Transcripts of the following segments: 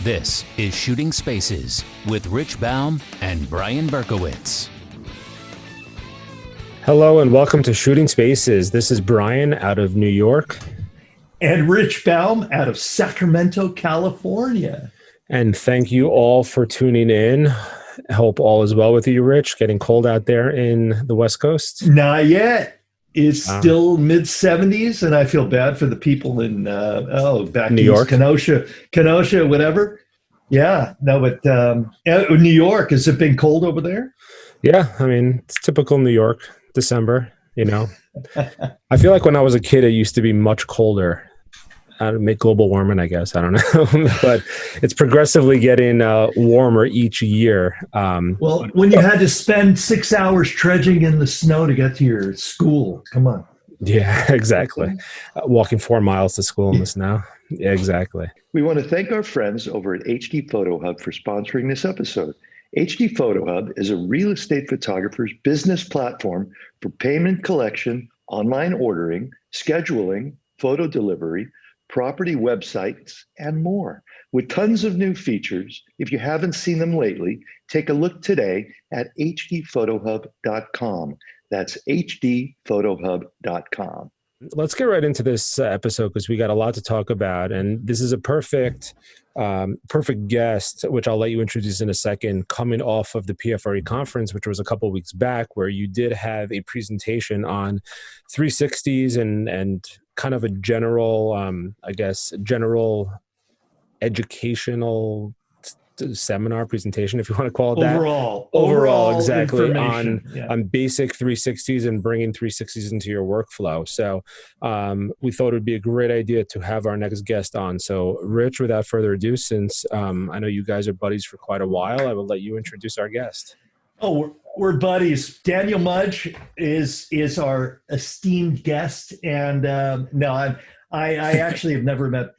This is Shooting Spaces with Rich Baum and Brian Berkowitz. Hello and welcome to Shooting Spaces. This is Brian out of New York. And Rich Baum out of Sacramento, California. And thank you all for tuning in. I hope all is well with you, Rich. Getting cold out there in the West Coast? Not yet. It's still mid-70s, and I feel bad for the people in back New east, York, Kenosha, whatever. Yeah, no, but New York, has it been cold over there? Yeah, I mean, it's typical New York, December, you know. I feel like when I was a kid, it used to be much colder. Make global warming, I guess. I don't know. But it's progressively getting warmer each year. Well, when you had to spend 6 hours trudging in the snow to get to your school, come on. Yeah, exactly. Walking 4 miles to school in the snow. Yeah, exactly. We want to thank our friends over at HD Photo Hub for sponsoring this episode. HD Photo Hub is a real estate photographer's business platform for payment collection, online ordering, scheduling, photo delivery, property websites, and more. With tons of new features, if you haven't seen them lately, take a look today at hdphotohub.com. That's hdphotohub.com. Let's get right into this episode because we got a lot to talk about, and this is a perfect guest, which I'll let you introduce in a second, coming off of the PFRE conference, which was a couple of weeks back, where you did have a presentation on 360s and kind of a general, general educational seminar presentation, if you want to call it that. Overall, exactly, on basic 360s and bringing 360s into your workflow. So we thought it would be a great idea to have our next guest on. So Rich, without further ado, since I know you guys are buddies for quite a while, I will let you introduce our guest. Oh, we're buddies. Daniel Mudge is our esteemed guest, and I actually have never met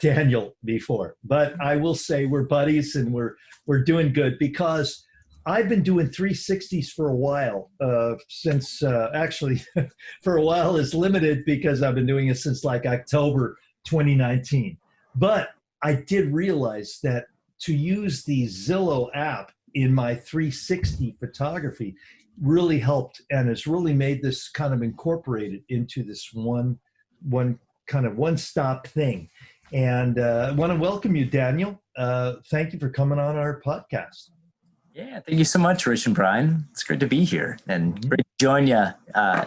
Daniel before, but I will say we're buddies and we're doing good because I've been doing 360s for a while. Since actually, for a while is limited because I've been doing it since like October 2019. But I did realize that to use the Zillow app in my 360 photography really helped and has really made this kind of incorporated into this one kind of one-stop thing. And I want to welcome you, Daniel. Thank you for coming on our podcast. Yeah, thank you so much, Rich and Brian. It's great to be here and great to join you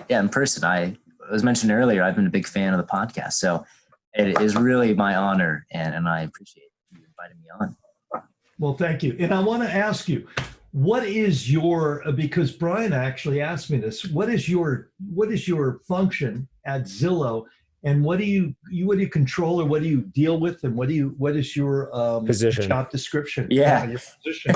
in person. I was mentioned earlier, I've been a big fan of the podcast, so it is really my honor, and I appreciate you inviting me on. Well, thank you. And I want to ask you, what is your, because Brian actually asked me this, what is your function at Zillow, and what do you control, or what do you deal with, and what is your position, job description? Yeah, your position.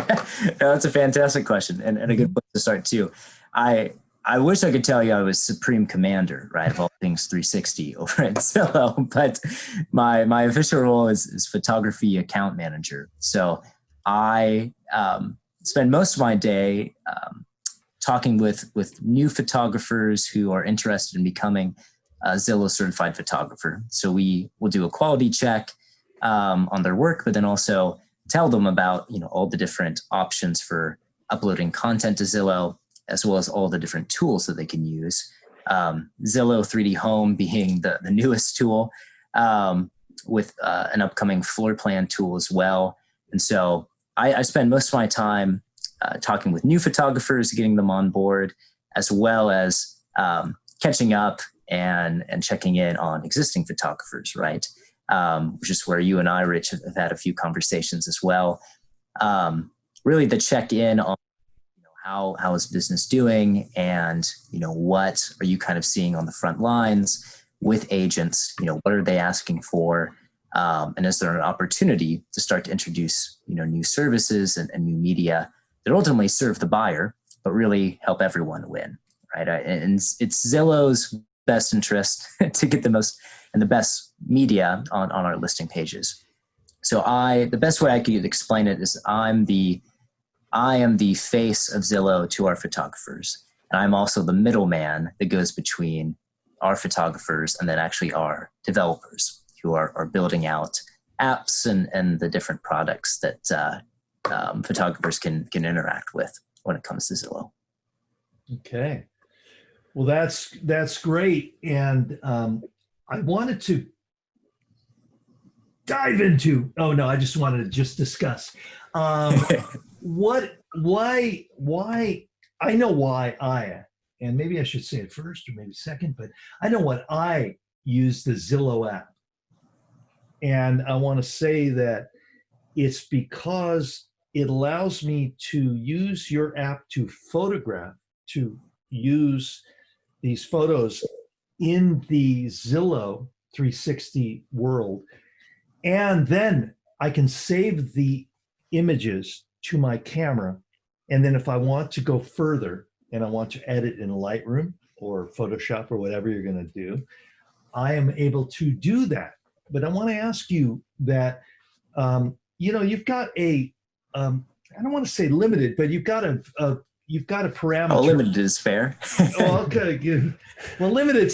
No, that's a fantastic question and a good place to start too. I wish I could tell you I was supreme commander, right, of all things 360 over at Zillow, but my official role is photography account manager. So I spend most of my day talking with new photographers who are interested in becoming a Zillow Certified photographer. So we will do a quality check on their work, but then also tell them about all the different options for uploading content to Zillow, as well as all the different tools that they can use. Zillow 3D Home being the newest tool, with an upcoming floor plan tool as well. And so I spend most of my time talking with new photographers, getting them on board, as well as catching up and checking in on existing photographers, right? Which is where you and I, Rich, have had a few conversations as well. Really the check-in on how is business doing, and what are you kind of seeing on the front lines with agents? What are they asking for? And is there an opportunity to start to introduce new services and new media that ultimately serve the buyer, but really help everyone win, right? And it's Zillow's best interest to get the most and the best media on our listing pages. So the best way I could explain it is I am the face of Zillow to our photographers. And I'm also the middleman that goes between our photographers and then actually our developers who are building out apps and the different products that photographers can interact with when it comes to Zillow. Okay. Well, that's great. And I wanted to dive into, oh no, I just wanted to just discuss why, I know why and maybe I should say it first or maybe second, but I know what I use the Zillow app. And I want to say that it's because it allows me to use your app to photograph, to use these photos in the Zillow 360 world. And then I can save the images to my camera. And then if I want to go further and I want to edit in Lightroom or Photoshop or whatever you're going to do, I am able to do that. But I want to ask you that, you've got a, I don't want to say limited, but you've got a parameter. Oh, limited is fair. Oh, okay. Well, limited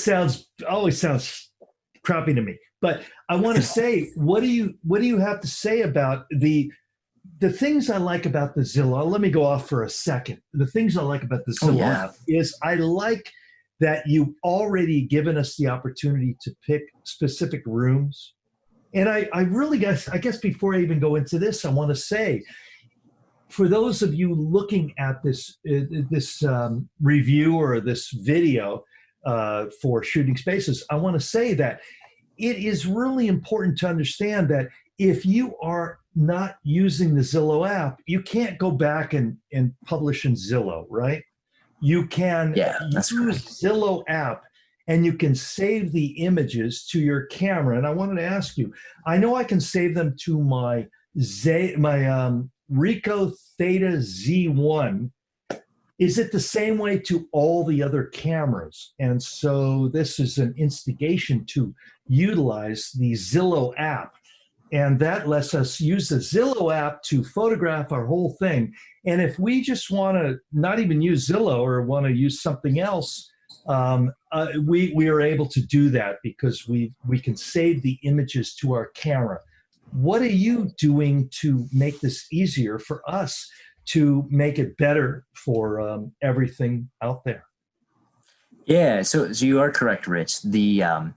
always sounds crappy to me. But I want to say, what do you have to say about the things I like about the Zillow? Let me go off for a second. The things I like about the Zillow app is I like that you've already given us the opportunity to pick specific rooms. And I really guess before I even go into this, I want to say, for those of you looking at this review or this video for Shooting Spaces, I want to say that it is really important to understand that if you are not using the Zillow app, you can't go back and publish in Zillow, right? You can use Zillow app and you can save the images to your camera. And I wanted to ask you, I know I can save them to my Ricoh Theta Z1. Is it the same way to all the other cameras? And so this is an instigation to utilize the Zillow app. And that lets us use the Zillow app to photograph our whole thing. And if we just want to not even use Zillow or want to use something else, we are able to do that because we can save the images to our camera. What are you doing to make this easier for us to make it better for everything out there? Yeah, so you are correct, Rich. You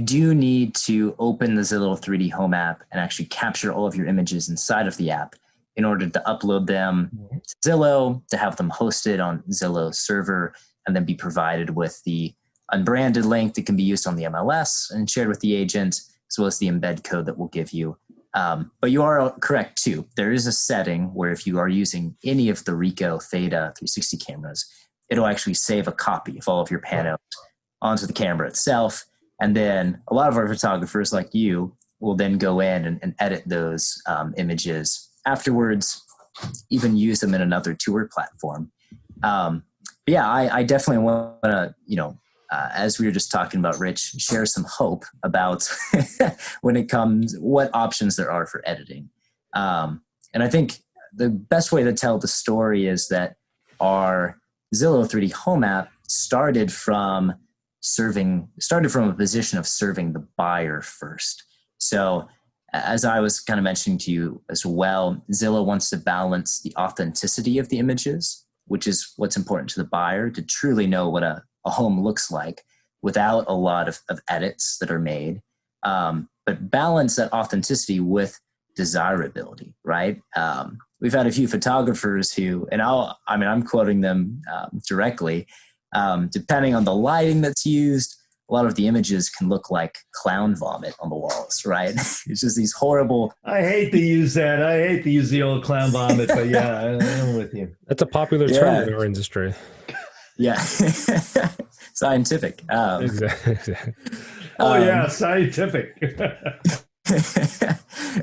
do need to open the Zillow 3D Home app and actually capture all of your images inside of the app in order to upload them to Zillow, to have them hosted on Zillow server, and then be provided with the unbranded link that can be used on the MLS and shared with the agent, as well as the embed code that we'll give you. But you are correct too. There is a setting where if you are using any of the Ricoh Theta 360 cameras, it'll actually save a copy of all of your panos onto the camera itself. And then a lot of our photographers like you will then go in and edit those images afterwards, even use them in another tour platform. I definitely want to, as we were just talking about, Rich, share some hope about when it comes, what options there are for editing. And I think the best way to tell the story is that our Zillow 3D Home app started from a position of serving the buyer first. So as I was kind of mentioning to you as well, Zillow wants to balance the authenticity of the images, which is what's important to the buyer, to truly know what a home looks like without a lot of edits that are made, but balance that authenticity with desirability, right? We've had a few photographers who, and I'm quoting them directly, depending on the lighting that's used, a lot of the images can look like clown vomit on the walls, right? It's just these horrible. I hate to use that. I hate to use the old clown vomit, but yeah, I'm with you. That's a popular term in our industry. Yeah. Scientific. Exactly. Scientific.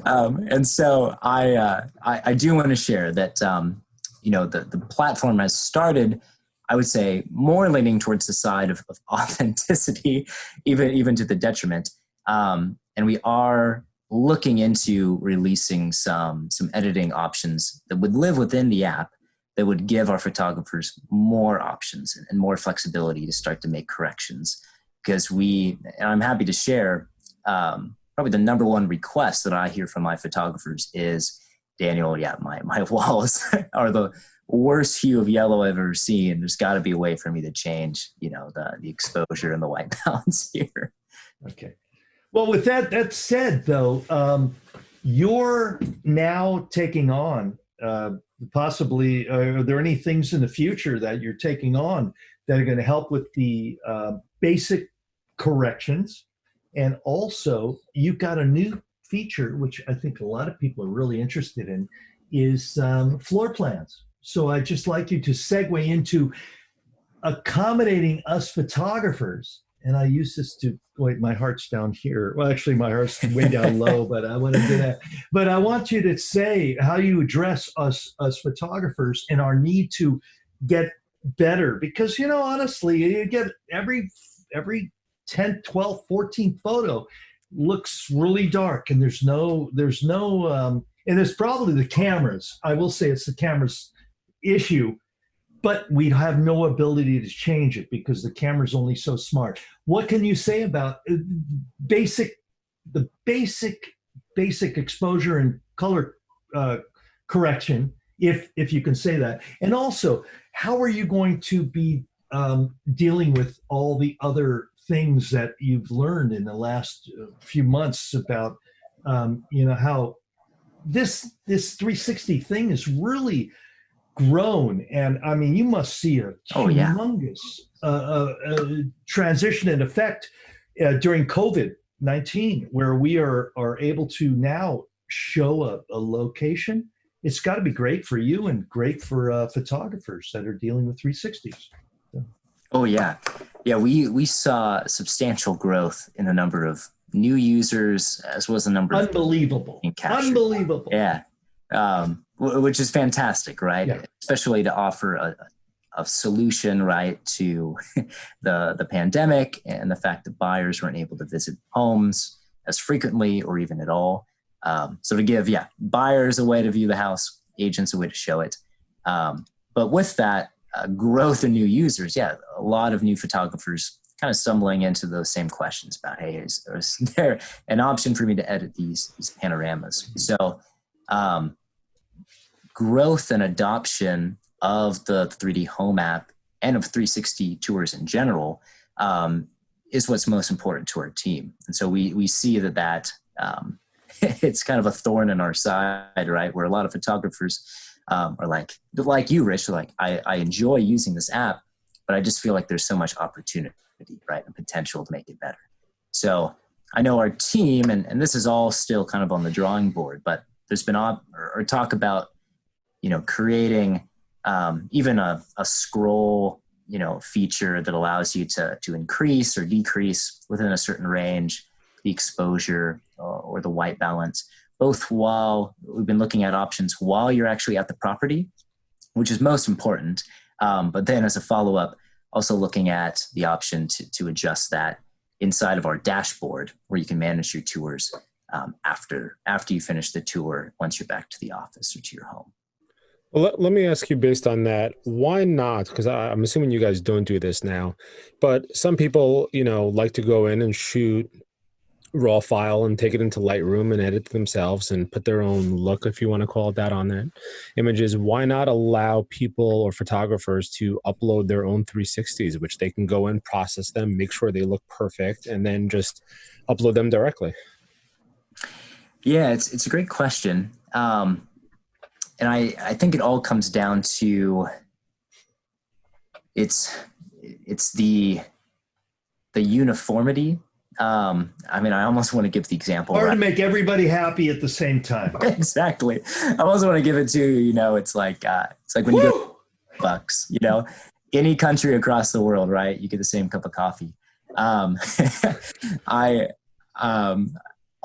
And so I do want to share that, the platform has started, I would say, more leaning towards the side of authenticity, even to the detriment. And we are looking into releasing some editing options that would live within the app that would give our photographers more options and more flexibility to start to make corrections. Because I'm happy to share, probably the number one request that I hear from my photographers is, Daniel, yeah, my walls are the worst hue of yellow I've ever seen. There's got to be a way for me to change, the exposure and the white balance here. Okay. Well, with that said, though, you're now taking on possibly. Are there any things in the future that you're taking on that are going to help with the basic corrections? And also, you've got a new feature, which I think a lot of people are really interested in, is floor plans. So I'd just like you to segue into accommodating us photographers. And I use this to, wait, my heart's down here. Well, actually, my heart's way down low, but I want to do that. But I want you to say how you address us photographers and our need to get better. Because, honestly, you get every 10th, 12th, 14th photo looks really dark, and there's no and it's probably the cameras. I will say it's the cameras issue, but we have no ability to change it because the camera's only so smart. What can you say about the basic exposure and color correction, if you can say that? And also, how are you going to be dealing with all the other things that you've learned in the last few months about, how this 360 thing is really grown? And I mean, you must see a humongous transition and effect during COVID-19, where we are able to now show a location. It's got to be great for you and great for photographers that are dealing with 360s. So. Oh yeah. Yeah, we saw substantial growth in the number of new users as well as the number of unbelievable. Yeah. Which is fantastic, right? Yeah. Especially to offer a solution, right, to the pandemic and the fact that buyers weren't able to visit homes as frequently or even at all. So to give, buyers a way to view the house, agents a way to show it. But with that growth in new users, a lot of new photographers kind of stumbling into those same questions about, hey, is there an option for me to edit these panoramas? So growth and adoption of the 3D Home app and of 360 tours in general is what's most important to our team. And so we see that it's kind of a thorn in our side, right? Where a lot of photographers are like you, Rich, are like, I enjoy using this app, but I just feel like there's so much opportunity, right, and potential to make it better. So I know our team, and this is all still kind of on the drawing board, but there's been talk about, creating even a scroll, feature that allows you to increase or decrease within a certain range the exposure or the white balance, both while we've been looking at options while you're actually at the property, which is most important. But then as a follow-up, also looking at the option to adjust that inside of our dashboard where you can manage your tours after you finish the tour, once you're back to the office or to your home. Well, let me ask you based on that, why not? Because I'm assuming you guys don't do this now, but some people, like to go in and shoot raw file and take it into Lightroom and edit themselves and put their own look, if you want to call it that, on that images. Why not allow people or photographers to upload their own 360s, which they can go in, process them, make sure they look perfect, and then just upload them directly? Yeah, it's a great question. And I think it all comes down to it's the uniformity. I almost want to give the example. Or to make everybody happy at the same time. Exactly. I also want to give it to, it's like when you go to Bucks, any country across the world, right? You get the same cup of coffee.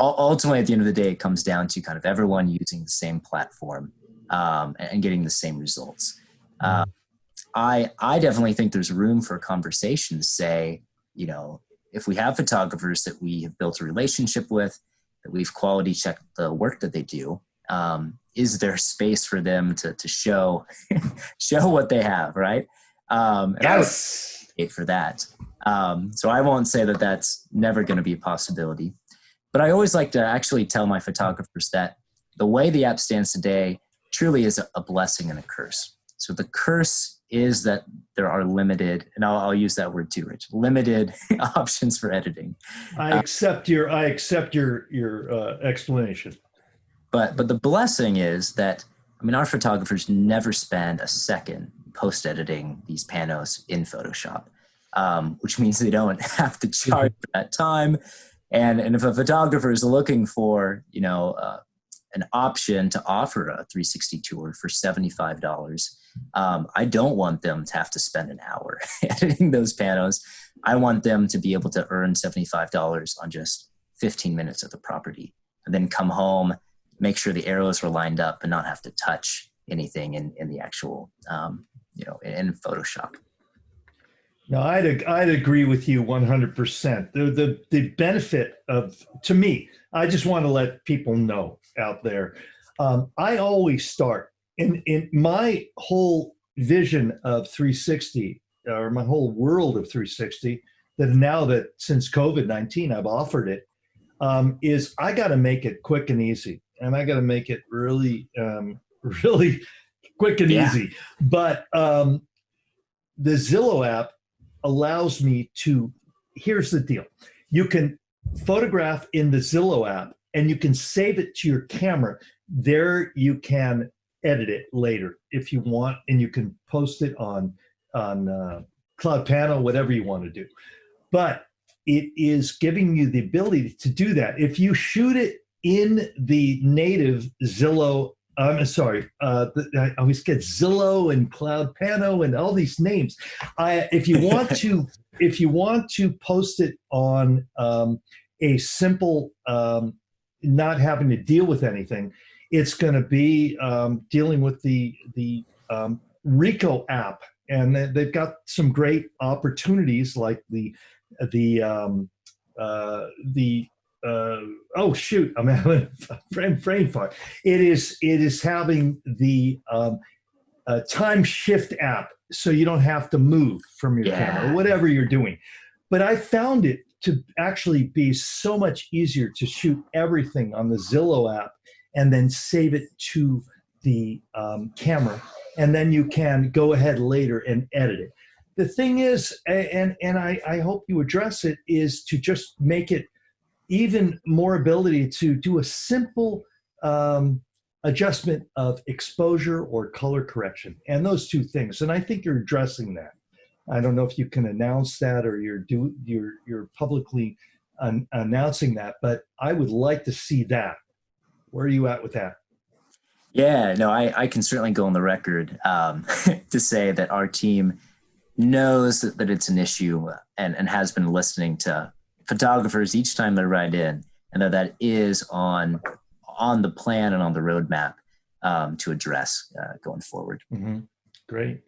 Ultimately, at the end of the day, it comes down to kind of everyone using the same platform and getting the same results. I definitely think there's room for a conversation to say, if we have photographers that we have built a relationship with, that we've quality checked the work that they do, is there space for them to show what they have, right? And yes! I would advocate for that. So I won't say that that's never going to be a possibility. But I always like to actually tell my photographers that the way the app stands today truly is a blessing and a curse. So the curse is that there are limited, and I'll use that word too, Rich, limited options for editing. I accept your explanation. But the blessing is that, I mean, our photographers never spend a second post-editing these panos in Photoshop, which means they don't have to charge for that time. And if a photographer is looking for, an option to offer a 360 tour for $75, I don't want them to have to spend an hour editing those panos. I want them to be able to earn $75 on just 15 minutes of the property, and then come home, make sure the arrows are lined up, and not have to touch anything in the actual, in Photoshop. No, I'd agree with you 100%. The benefit to me, I just want to let people know out there. I always start in my whole vision of 360, or my whole world of 360. That now that since COVID-19 I've offered it, is I got to make it quick and easy, and I got to make it really, really quick and easy. But the Zillow app allows me to, here's the deal. You can photograph in the Zillow app and you can save it to your camera. There you can edit it later if you want, and you can post it on Cloud Panel, whatever you want to do. But it is giving you the ability to do that. If you shoot it in the native Zillow, I always get Zillow and Cloud Pano and all these names. If you want to post it on a simple, not having to deal with anything, it's going to be dealing with the Rico app, and they've got some great opportunities like oh shoot, I'm having a brain fart. It is having the time shift app, so you don't have to move from your camera or whatever you're doing. But I found it to actually be so much easier to shoot everything on the Zillow app and then save it to the camera, and then you can go ahead later and edit it. The thing is, and I hope you address it, is to just make it even more ability to do a simple adjustment of exposure or color correction, and those two things. And I think you're addressing that. I don't know if you can announce that, or you're publicly announcing that, but I would like to see that. Where are you at with that? Yeah, no, I can certainly go on the record to say that our team knows that it's an issue and has been listening to photographers each time they write in, and that is on the plan and on the roadmap to address going forward. Mm-hmm. Great.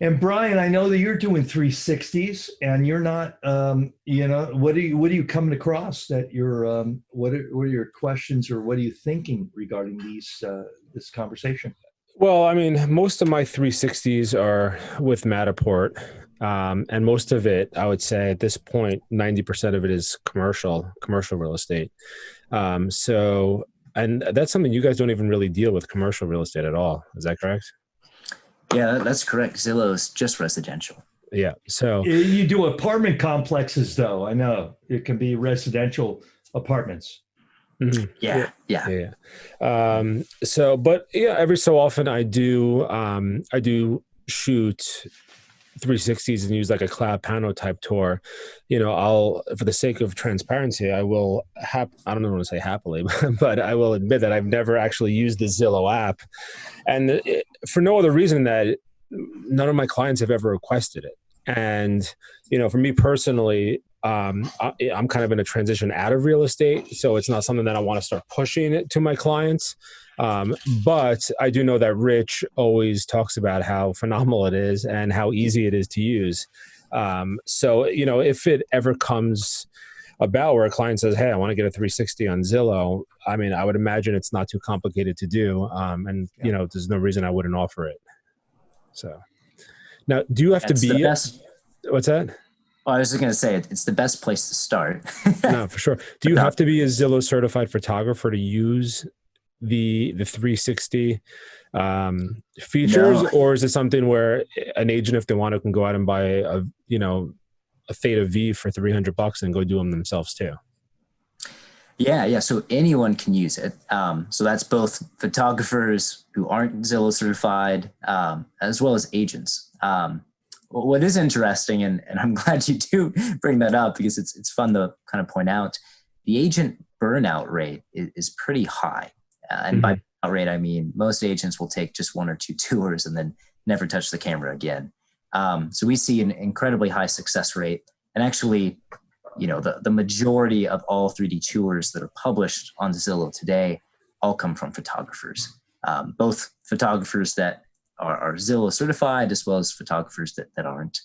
And Brian, I know that you're doing 360s, and you're not, what are you coming across that you're, what are your questions, or what are you thinking regarding this conversation? Well, I mean, most of my 360s are with Matterport. And most of it, I would say at this point, 90% of it is commercial real estate. And that's something you guys don't even really deal with, commercial real estate at all. Is that correct? Yeah, that's correct. Zillow's just residential. Yeah. So you do apartment complexes, though. I know it can be residential apartments. Mm-hmm. Yeah. But every so often I do shoot 360s and use like a Cloud Pano type tour. I'll, for the sake of transparency, I will I don't want to say happily, but I will admit that I've never actually used the Zillow app, and for no other reason that none of my clients have ever requested it. And for me personally, I'm kind of in a transition out of real estate, so it's not something that I want to start pushing it to my clients. But I do know that Rich always talks about how phenomenal it is and how easy it is to use. So if it ever comes about where a client says, "Hey, I want to get a 360 on Zillow," I mean, I would imagine it's not too complicated to do. There's no reason I wouldn't offer it. So now, do you have to be? What's that? Well, I was just going to say it's the best place to start. No, for sure. Do you have to be a Zillow certified photographer to use the 360 features, No. or is it something where an agent, if they want to, can go out and buy a Theta V for $300 and go do them themselves too? Yeah. So anyone can use it. So that's both photographers who aren't Zillow certified, as well as agents. What is interesting, and I'm glad you do bring that up because it's fun to kind of point out, the agent burnout rate is pretty high. And by burnout rate, I mean most agents will take just 1 or 2 tours and then never touch the camera again. So we see an incredibly high success rate. And actually, the majority of all 3D tours that are published on Zillow today all come from photographers, both photographers that are Zillow certified as well as photographers that aren't.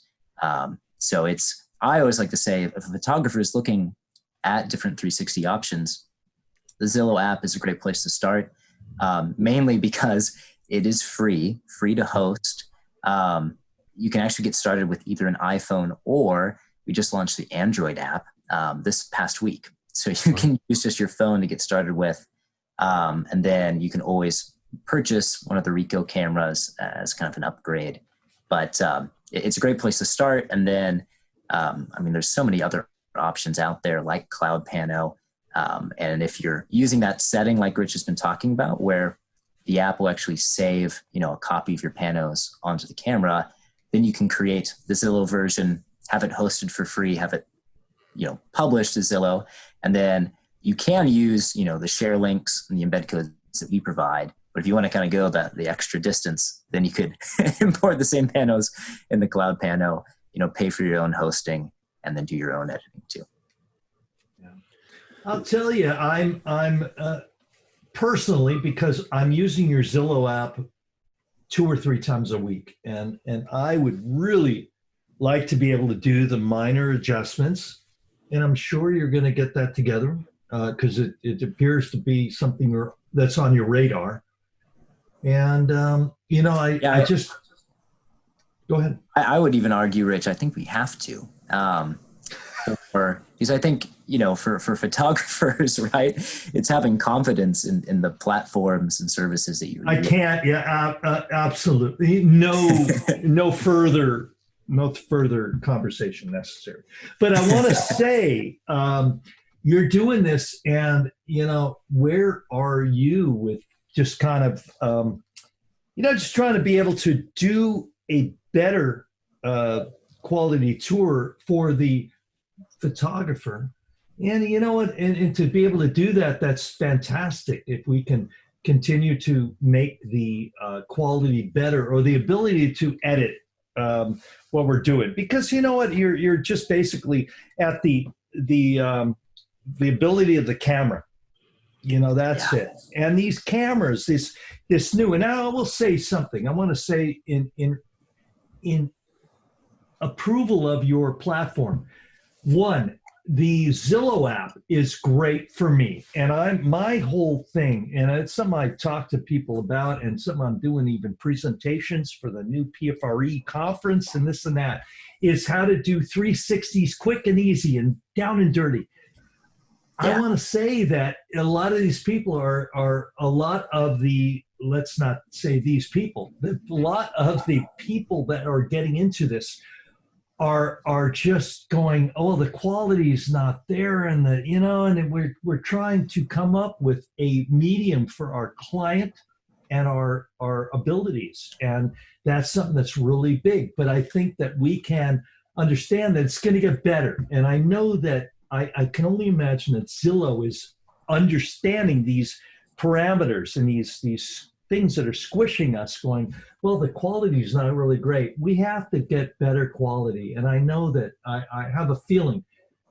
So I always like to say, if a photographer is looking at different 360 options, the Zillow app is a great place to start, mainly because it is free to host. You can actually get started with either an iPhone, or we just launched the Android app this past week. So you can use just your phone to get started with. And then you can always purchase one of the Ricoh cameras as kind of an upgrade. But it's a great place to start. And then, there's so many other options out there like Cloud Pano. And if you're using that setting like Rich has been talking about, where the app will actually save, a copy of your panos onto the camera, then you can create the Zillow version, have it hosted for free, have it, published to Zillow. And then you can use, the share links and the embed codes that we provide. But if you want to kind of go the extra distance, then you could import the same panos in the Cloud Pano, pay for your own hosting, and then do your own editing too. Yeah. I'll tell you, I'm personally, because I'm using your Zillow app 2 or 3 times a week, and I would really like to be able to do the minor adjustments, and I'm sure you're going to get that together because it appears to be something that's on your radar. And I just go ahead. I would even argue, Rich, I think we have to, because I think for photographers, right, it's having confidence in the platforms and services that you. I can't. Yeah, absolutely. No further conversation necessary. But I want to say, you're doing this, and where are you with just kind of, just trying to be able to do a better quality tour for the photographer. And you know what, and to be able to do that, that's fantastic. If we can continue to make the quality better, or the ability to edit what we're doing, because you know what, you're just basically at the ability of the camera. That's it. And these cameras, this new, and now I will say something. I want to say in approval of your platform. One, the Zillow app is great for me, and my whole thing, and it's something I talk to people about, and something I'm doing even presentations for the new PFRE conference and this and that, is how to do 360s quick and easy and down and dirty. Yeah. I want to say that a lot of these people are a lot of the, let's not say these people, a lot of the people that are getting into this are just going, oh, the quality is not there, and and we're trying to come up with a medium for our client and our abilities, and that's something that's really big. But I think that we can understand that it's going to get better, and I know that I can only imagine that Zillow is understanding these parameters and these things that are squishing us, going, well, the quality is not really great. We have to get better quality. And I know that I have a feeling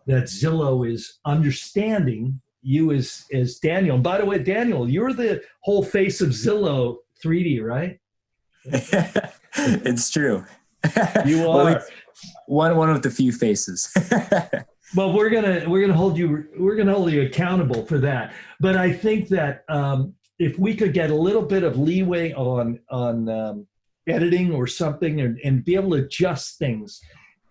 that Zillow is understanding you as Daniel. And by the way, Daniel, you're the whole face of Zillow 3D, right? It's true. You are. One of the few faces. Well, we're gonna hold you accountable for that. But I think that if we could get a little bit of leeway on editing or something, and be able to adjust things,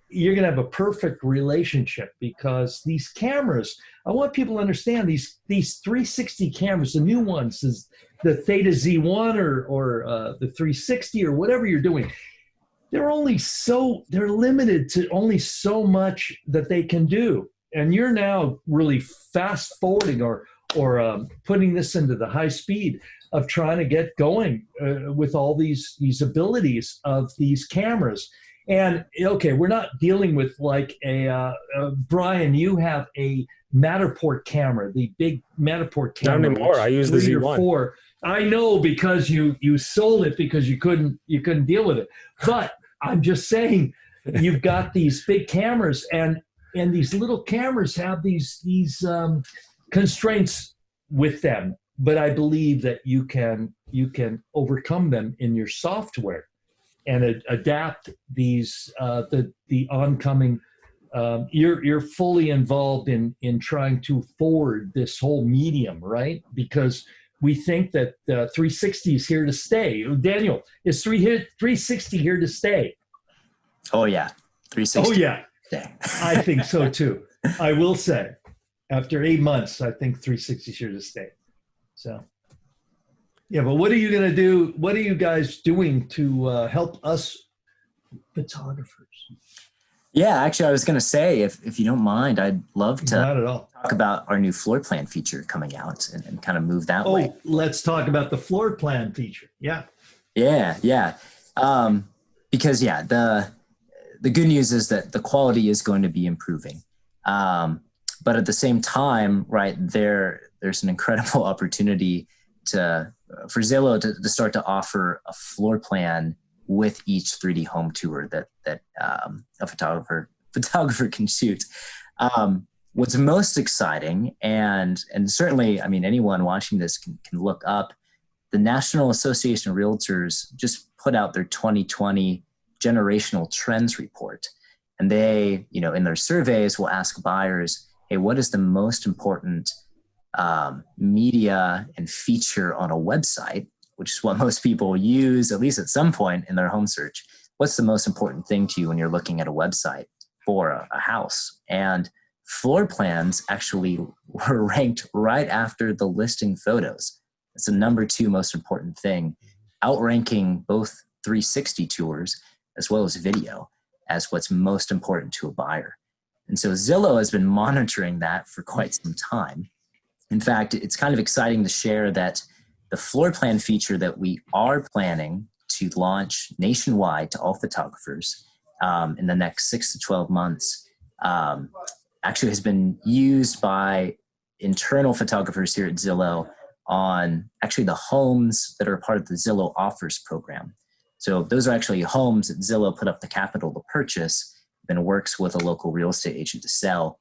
you're going to have a perfect relationship, because these cameras, I want people to understand these 360 cameras, the new ones, is the Theta Z1 or the 360 or whatever you're doing. They're limited to only so much that they can do. And you're now really fast forwarding or putting this into the high speed of trying to get going with all these abilities of these cameras. And okay, we're not dealing with like Brian, you have a Matterport camera, the big Matterport camera. Not anymore. I use the Z1. 4. I know, because you sold it because you couldn't deal with it. But I'm just saying, you've got these big cameras, and these little cameras have these constraints with them. But I believe that you can overcome them in your software and adapt these the oncoming. You're fully involved in trying to forward this whole medium, right? Because we think that 360 is here to stay. Daniel, is 360 here to stay? Oh yeah, 360. Oh yeah, I think so too. I will say, after 8 months, I think 360 is here to stay. So, yeah, but what are you going to do? What are you guys doing to help us photographers? Yeah, actually, I was going to say, if you don't mind, I'd love to Not at all. talk about our new floor plan feature coming out and kind of move that way. Oh, let's talk about the floor plan feature. Yeah. Yeah. Because the good news is that the quality is going to be improving. But at the same time, right, there's an incredible opportunity for Zillow to start to offer a floor plan with each 3D home tour that a photographer can shoot. What's most exciting, and certainly, I mean, anyone watching this can look up, the National Association of Realtors just put out their 2020 generational trends report. And they, in their surveys will ask buyers, hey, what is the most important media and feature on a website, which is what most people use, at least at some point in their home search. What's the most important thing to you when you're looking at a website for a house? And floor plans actually were ranked right after the listing photos. It's the number 2 most important thing, outranking both 360 tours as well as video as what's most important to a buyer. And so Zillow has been monitoring that for quite some time. In fact, it's kind of exciting to share that the floor plan feature that we are planning to launch nationwide to all photographers in the next 6 to 12 months actually has been used by internal photographers here at Zillow on actually the homes that are part of the Zillow Offers program. So those are actually homes that Zillow put up the capital to purchase, then works with a local real estate agent to sell.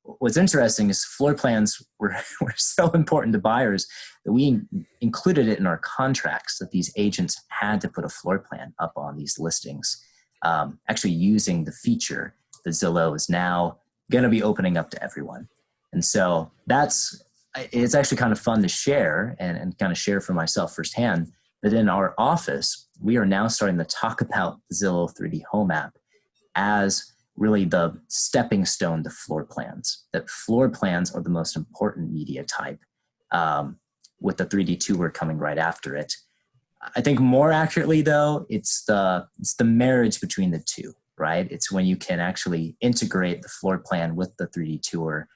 What's interesting is floor plans were so important to buyers that we included it in our contracts that these agents had to put a floor plan up on these listings, actually using the feature that Zillow is now going to be opening up to everyone. And so it's actually kind of fun to share and kind of share for myself firsthand that in our office, we are now starting to talk about the Zillow 3D Home app as really the stepping stone to floor plans, that floor plans are the most important media type with the 3D tour coming right after it. I think more accurately though, it's the marriage between the two, right? It's when you can actually integrate the floor plan with the 3D tour.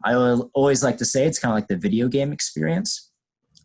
I always like to say it's kind of like the video game experience.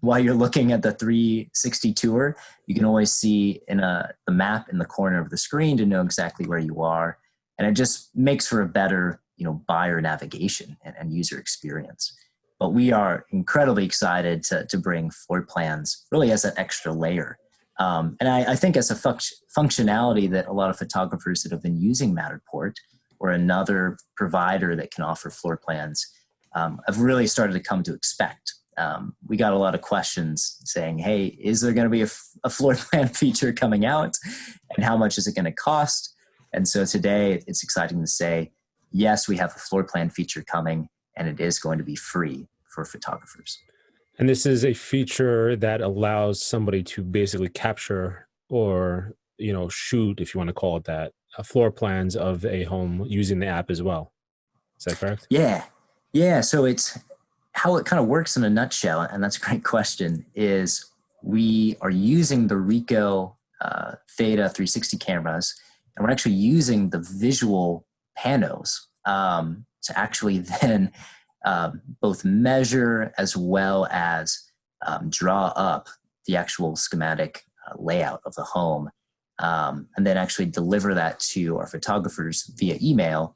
While you're looking at the 360 tour, you can always see the map in the corner of the screen to know exactly where you are. And it just makes for a better, buyer navigation and user experience. But we are incredibly excited to bring floor plans really as an extra layer. And I think as a functionality that a lot of photographers that have been using Matterport or another provider that can offer floor plans have really started to come to expect. We got a lot of questions saying, hey, is there going to be a floor plan feature coming out? And how much is it going to cost? And so today it's exciting to say, yes, we have a floor plan feature coming and it is going to be free for photographers. And this is a feature that allows somebody to basically capture or, shoot, if you want to call it that, floor plans of a home using the app as well. Is that correct? Yeah. So it's how it kind of works in a nutshell, and that's a great question, is we are using the Ricoh Theta 360 cameras, and we're actually using the visual panos to actually then both measure as well as draw up the actual schematic layout of the home, and then actually deliver that to our photographers via email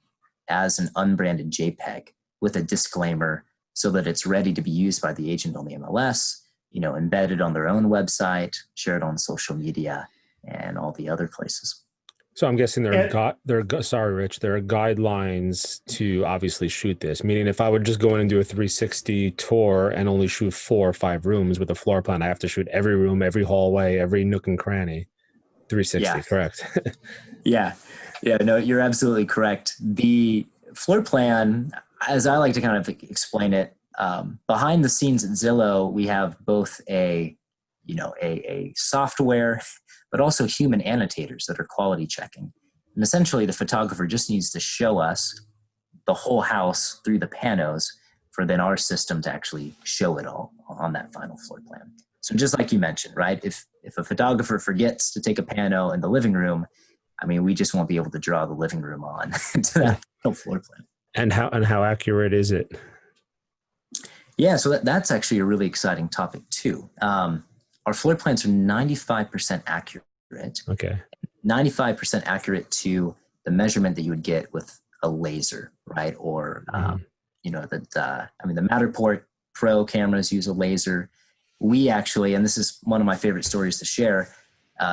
as an unbranded JPEG with a disclaimer so that it's ready to be used by the agent on the MLS, embedded on their own website, shared on social media, and all the other places. So I'm guessing there are sorry, Rich, there are guidelines to obviously shoot this. Meaning, if I would just go in and do a 360 tour and only shoot 4 or 5 rooms with a floor plan, I have to shoot every room, every hallway, every nook and cranny. 360, correct? Yeah. No, you're absolutely correct. The floor plan, as I like to kind of explain it, behind the scenes at Zillow, we have both a software, but also human annotators that are quality checking. And essentially the photographer just needs to show us the whole house through the panos for then our system to actually show it all on that final floor plan. So just like you mentioned, right? If a photographer forgets to take a pano in the living room, I mean, we just won't be able to draw the living room on to that final floor plan. And how accurate is it? Yeah, so that's actually a really exciting topic too. Our floor plans are 95% accurate. Okay. 95% accurate to the measurement that you would get with a laser, right? Or, the Matterport Pro cameras use a laser. We actually, and this is one of my favorite stories to share,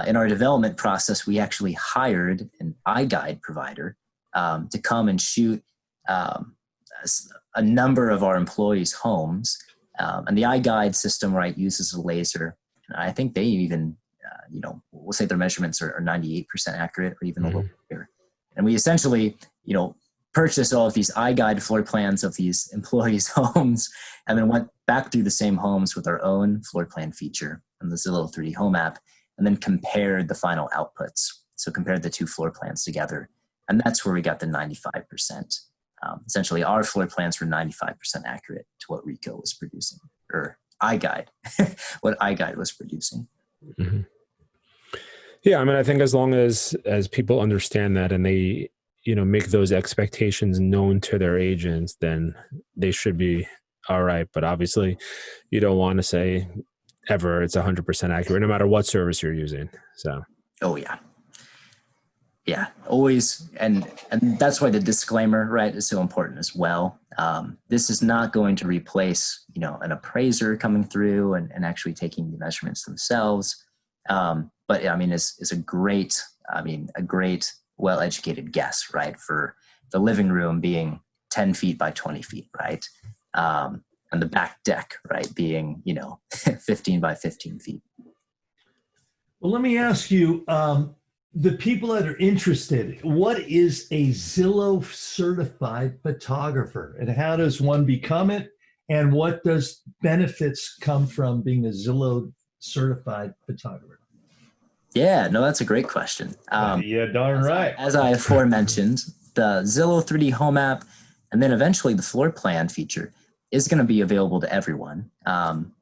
in our development process, we actually hired an iGuide provider to come and shoot a number of our employees' homes. And the iGuide system, right, uses a laser. And I think they even, we'll say their measurements are 98% accurate or even a little higher. And we essentially, purchased all of these iGuide floor plans of these employees' homes and then went back through the same homes with our own floor plan feature and the Zillow 3D Home app, and then compared the final outputs. So compared the two floor plans together. And that's where we got the 95%. Essentially, our floor plans were 95% accurate to what Ricoh was producing, or iGuide, what iGuide was producing. Mm-hmm. Yeah, I mean, I think as long as people understand that and they, make those expectations known to their agents, then they should be all right. But obviously, you don't want to say ever it's 100% accurate, no matter what service you're using. So. Oh yeah. Yeah, always. And that's why the disclaimer, right, is so important as well. This is not going to replace, an appraiser coming through and actually taking the measurements themselves. But I mean, it's a great, well-educated guess, right, for the living room being 10 feet by 20 feet, right? And the back deck, right, being, 15 by 15 feet. Well, let me ask you, the people that are interested, what is a Zillow certified photographer and how does one become it? And what does benefits come from being a Zillow certified photographer? Yeah, no, that's a great question. Yeah, darn right. As I aforementioned, the Zillow 3D Home app, and then eventually the floor plan feature is going to be available to everyone,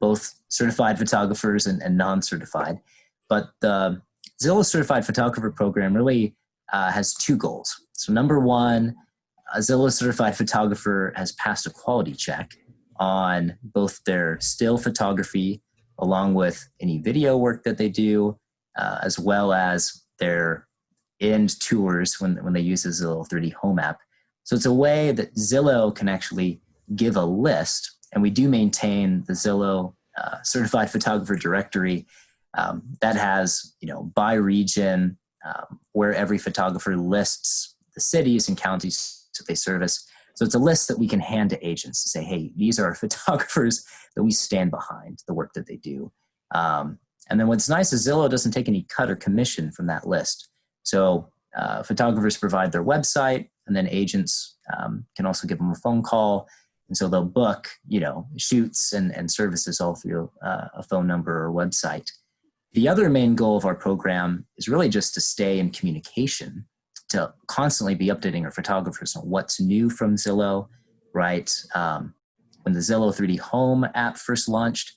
both certified photographers and non-certified. But the Zillow Certified Photographer program really has two goals. So number one, a Zillow Certified Photographer has passed a quality check on both their still photography along with any video work that they do, as well as their end tours when they use the Zillow 3D Home app. So it's a way that Zillow can actually give a list, and we do maintain the Zillow Certified Photographer directory that has, by region, where every photographer lists the cities and counties that they service. So it's a list that we can hand to agents to say, hey, these are photographers that we stand behind the work that they do. And then what's nice is Zillow doesn't take any cut or commission from that list. So photographers provide their website, and then agents can also give them a phone call. And so they'll book, shoots and services all through a phone number or website. The other main goal of our program is really just to stay in communication, to constantly be updating our photographers on what's new from Zillow, right? When the Zillow 3D Home app first launched,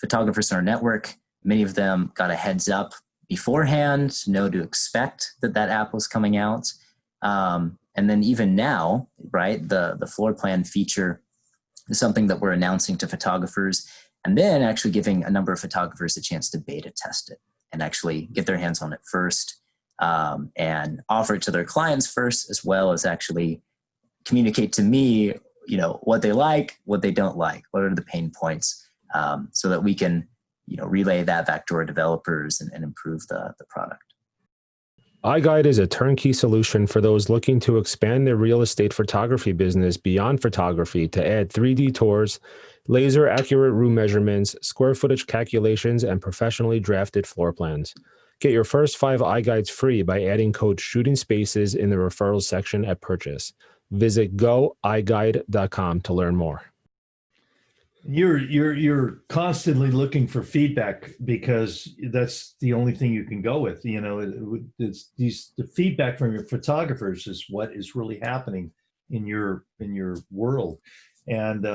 photographers in our network, many of them got a heads up beforehand to know to expect that app was coming out. And then even now, right, the floor plan feature is something that we're announcing to photographers, and then actually giving a number of photographers a chance to beta test it and actually get their hands on it first, and offer it to their clients first, as well as actually communicate to me, what they like, what they don't like, what are the pain points, so that we can, relay that back to our developers and improve the product. iGuide is a turnkey solution for those looking to expand their real estate photography business beyond photography to add 3D tours, laser accurate room measurements, square footage calculations, and professionally drafted floor plans. Get your first 5 iGuides free by adding code Shooting Spaces in the referrals section at purchase. Visit goiguide.com to learn more. You're constantly looking for feedback because that's the only thing you can go with. The feedback from your photographers is what is really happening in your world. And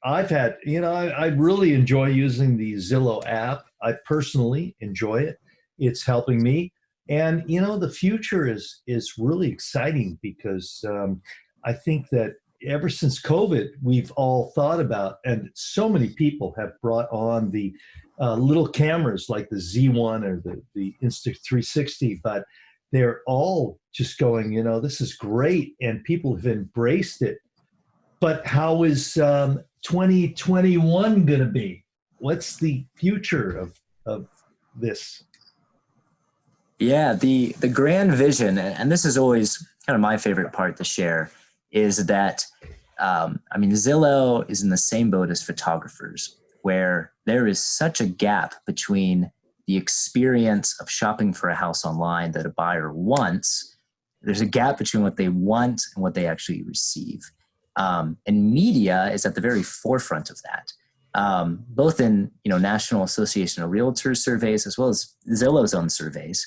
I've had, I really enjoy using the Zillow app. I personally enjoy it. It's helping me. And, the future is really exciting because I think that ever since COVID, we've all thought about, and so many people have brought on the little cameras like the Z1 or the Insta360, but they're all just going, this is great. And people have embraced it. But how is 2021 going to be? What's the future of this? Yeah, the grand vision, and this is always kind of my favorite part to share, is that, Zillow is in the same boat as photographers, where there is such a gap between the experience of shopping for a house online that a buyer wants. There's a gap between what they want and what they actually receive. And media is at the very forefront of that, both in, National Association of Realtors surveys, as well as Zillow's own surveys.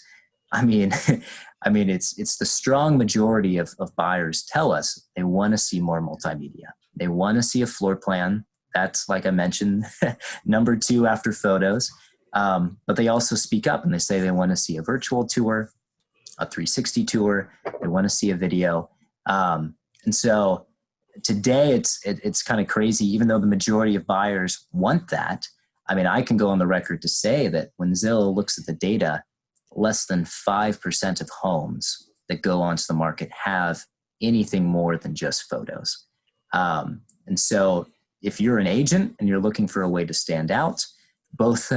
It's the strong majority of buyers tell us they want to see more multimedia. They want to see a floor plan. That's, like I mentioned, number 2 after photos. But they also speak up and they say they want to see a virtual tour, a 360 tour. They want to see a video. And so today it's kind of crazy, even though the majority of buyers want that. I can go on the record to say that when Zillow looks at the data, less than 5% of homes that go onto the market have anything more than just photos. And so if you're an agent and you're looking for a way to stand out, both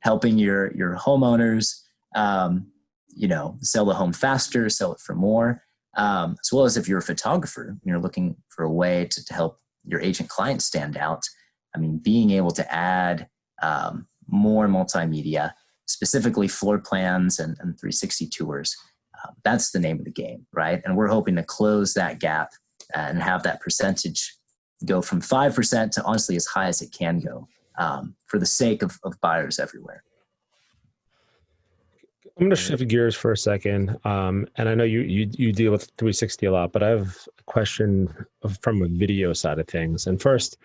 helping your homeowners, sell the home faster, sell it for more, as well as if you're a photographer and you're looking for a way to help your agent clients stand out, being able to add more multimedia, specifically floor plans and 360 tours, that's the name of the game, right? And we're hoping to close that gap and have that percentage go from 5% to honestly as high as it can go, for the sake of buyers everywhere. I'm going to shift gears for a second. And I know you deal with 360 a lot, but I have a question from a video side of things. And first,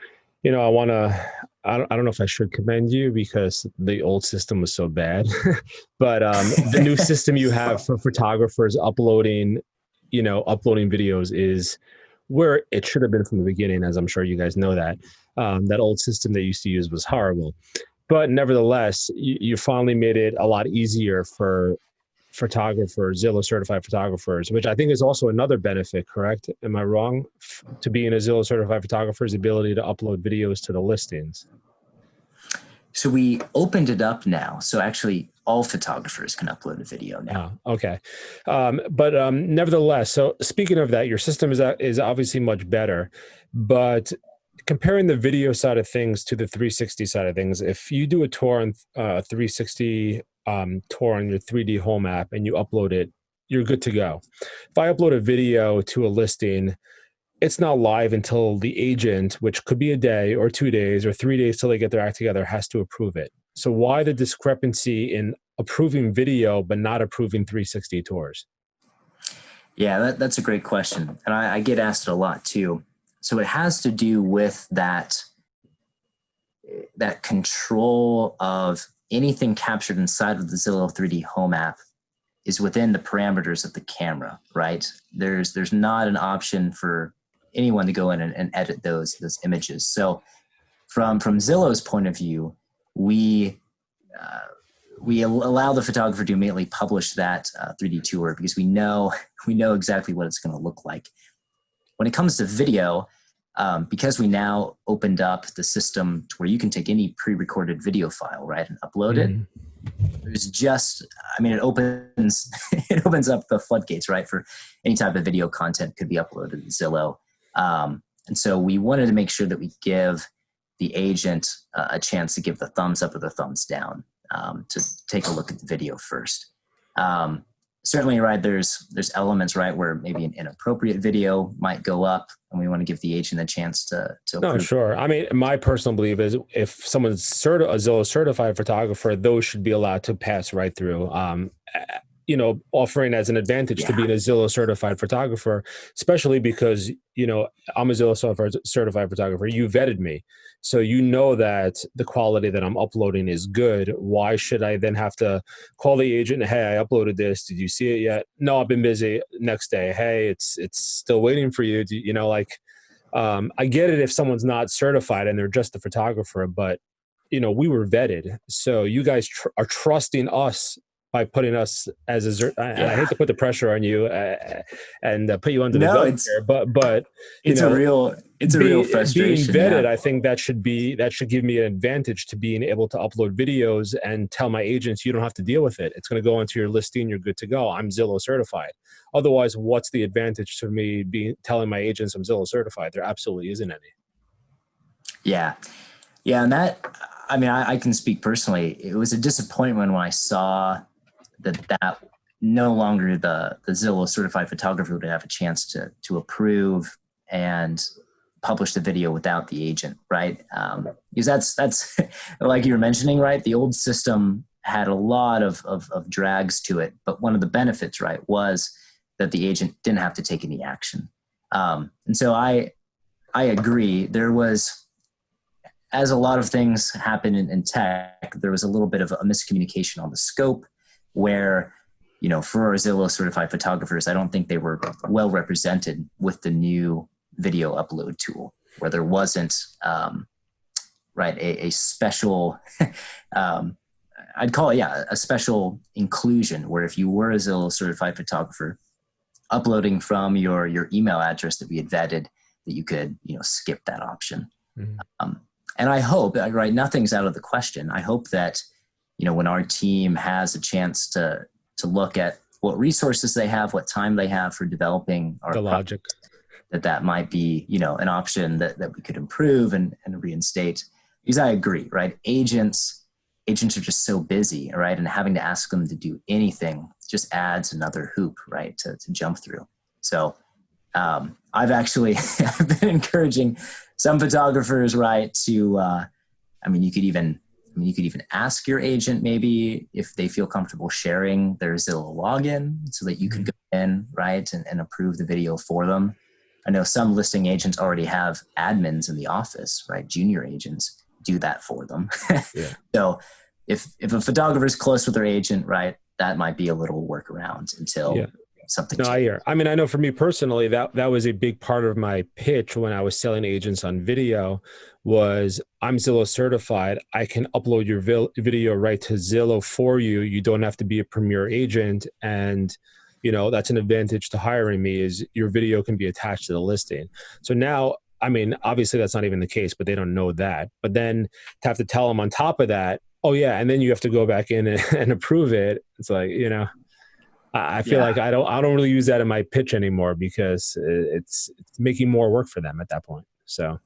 I don't know if I should commend you because the old system was so bad, but the new system you have for photographers uploading videos is where it should have been from the beginning, as I'm sure you guys know that. That old system they used to use was horrible. But nevertheless, you finally made it a lot easier for photographers, Zillow Certified photographers, which I think is also another benefit, correct? Am I wrong? To being a Zillow Certified photographer's ability to upload videos to the listings. So we opened it up now. So actually all photographers can upload a video now. Oh, okay. But nevertheless, so speaking of that, your system is obviously much better, but comparing the video side of things to the 360 side of things, if you do a tour on 360 tour on your 3D home app and you upload it, you're good to go. If I upload a video to a listing, it's not live until the agent, which could be a day or 2 days or 3 days till they get their act together, has to approve it. So why the discrepancy in approving video but not approving 360 tours? Yeah, that's a great question. And I get asked it a lot too. So it has to do with that control of anything captured inside of the Zillow 3D Home app is within the parameters of the camera, right? There's not an option for anyone to go in and edit those images. So from Zillow's point of view, we allow the photographer to immediately publish that 3D tour because we know exactly what it's going to look like. When it comes to video, because we now opened up the system to where you can take any pre-recorded video file, right, and upload it. There's just, it opens up the floodgates, right, for any type of video content could be uploaded to Zillow. And so we wanted to make sure that we give the agent a chance to give the thumbs up or the thumbs down to take a look at the video first. Certainly, right, there's elements, right, where maybe an inappropriate video might go up, and we want to give the agent a chance to No, sure. My personal belief is if someone's a Zillow certified photographer, those should be allowed to pass right through. Offering as an advantage to being a Zillow certified photographer, especially because, I'm a Zillow certified photographer. You vetted me. So you know that the quality that I'm uploading is good. Why should I then have to call the agent? Hey, I uploaded this. Did you see it yet? No, I've been busy. Next day. Hey, it's still waiting for you. I get it if someone's not certified and they're just a photographer, but we were vetted. So you guys are trusting us by putting us as I hate to put the pressure on you and put you under the gun here, but it's a real frustration. Being vetted, I think that should give me an advantage to being able to upload videos and tell my agents, you don't have to deal with it. It's going to go into your listing. You're good to go. I'm Zillow certified. Otherwise, what's the advantage to me telling my agents I'm Zillow certified? There absolutely isn't any. Yeah. And that, I can speak personally. It was a disappointment when I saw that no longer the Zillow certified photographer would have a chance to approve and publish the video without the agent, right? Because that's like you were mentioning, right? The old system had a lot of drags to it, but one of the benefits, right, was that the agent didn't have to take any action. And so I agree. There was, as a lot of things happen in tech, there was a little bit of a miscommunication on the scope where, for our Zillow certified photographers, I don't think they were well represented with the new video upload tool, where there wasn't, a special, I'd call it, a special inclusion where if you were a Zillow certified photographer uploading from your email address that we had vetted, that you could, skip that option. Mm-hmm. And I hope, right, nothing's out of the question. I hope that, when our team has a chance to look at what resources they have, what time they have for developing our logic, that might be, an option that we could improve and reinstate. Because I agree, right? Agents are just so busy, right? And having to ask them to do anything just adds another hoop, right, to jump through. So I've been encouraging some photographers, right, to, you could even ask your agent maybe if they feel comfortable sharing their Zillow login so that you could go in, right, and approve the video for them. I know some listing agents already have admins in the office, right? Junior agents do that for them. Yeah. So if a photographer is close with their agent, right, that might be a little workaround until something changes. I hear. I know for me personally, that was a big part of my pitch when I was selling agents on video was I'm Zillow certified. I can upload your video right to Zillow for you. You don't have to be a premier agent. And, that's an advantage to hiring me is your video can be attached to the listing. So now, obviously that's not even the case, but they don't know that. But then to have to tell them on top of that, oh yeah, and then you have to go back in and approve it. It's like, I feel like I don't really use that in my pitch anymore because it's making more work for them at that point. So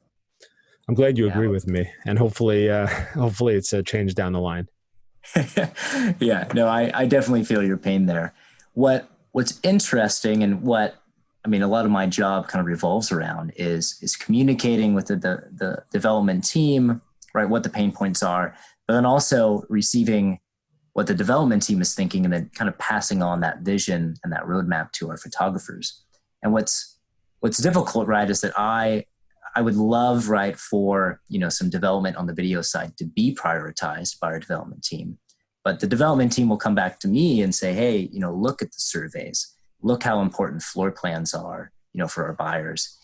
I'm glad you agree with me, and hopefully it's a change down the line. Yeah, no, I definitely feel your pain there. What's interesting and what, a lot of my job kind of revolves around is communicating with the development team, right, what the pain points are, but then also receiving what the development team is thinking, and then kind of passing on that vision and that roadmap to our photographers. And what's difficult, right, is that I would love, right, for, some development on the video side to be prioritized by our development team. But the development team will come back to me and say, hey, look at the surveys. Look how important floor plans are, for our buyers.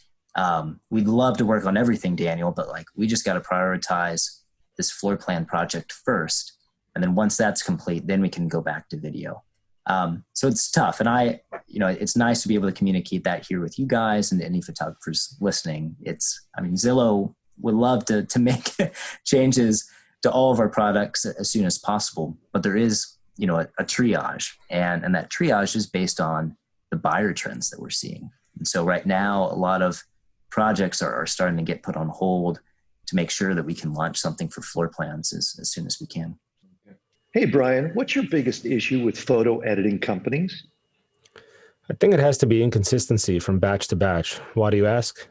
We'd love to work on everything, Daniel, but we just got to prioritize this floor plan project first. And then once that's complete, then we can go back to video. So it's tough. And it's nice to be able to communicate that here with you guys and any photographers listening. Zillow would love to make changes to all of our products as soon as possible, but there is, a triage, and that triage is based on the buyer trends that we're seeing. And so right now, a lot of projects are starting to get put on hold to make sure that we can launch something for floor plans as soon as we can. Hey, Brian, what's your biggest issue with photo editing companies? I think it has to be inconsistency from batch to batch. Why do you ask?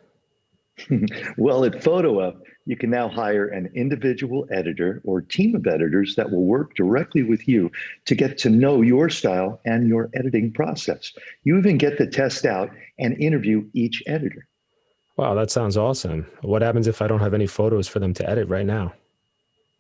Well, at PhotoUp, you can now hire an individual editor or team of editors that will work directly with you to get to know your style and your editing process. You even get to test out and interview each editor. Wow, that sounds awesome. What happens if I don't have any photos for them to edit right now?